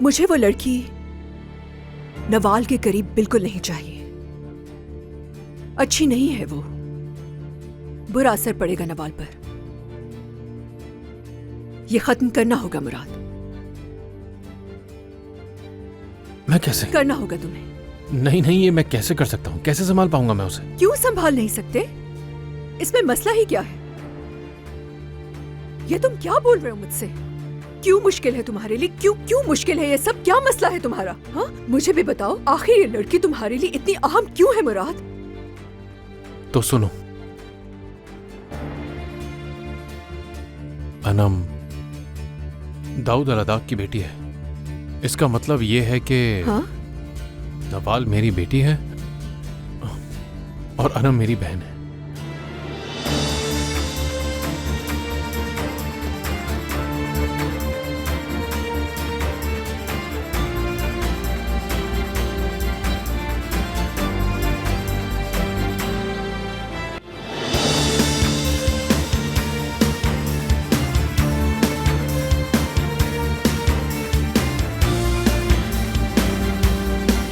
मुझे वो लड़की नवाल के करीब बिल्कुल नहीं चाहिए। अच्छी नहीं है वो, बुरा असर पड़ेगा नवाल पर। ये खत्म करना होगा मुराद। मैं कैसे? करना होगा तुम्हें। नहीं नहीं, ये मैं कैसे कर सकता हूँ? कैसे संभाल पाऊंगा मैं उसे? क्यों संभाल नहीं सकते? इसमें मसला ही क्या है? ये तुम क्या बोल रहे हो मुझसे? क्यों मुश्किल है तुम्हारे लिए? क्यों मुश्किल है? ये सब क्या मसला है तुम्हारा? हाँ, मुझे भी बताओ, आखिर ये लड़की तुम्हारे लिए इतनी अहम क्यों है मुराद? तो सुनो, अनम दाऊद अल-अदाक की बेटी है। इसका मतलब ये है कि हाँ? नवाल मेरी बेटी है और अनम मेरी बहन है।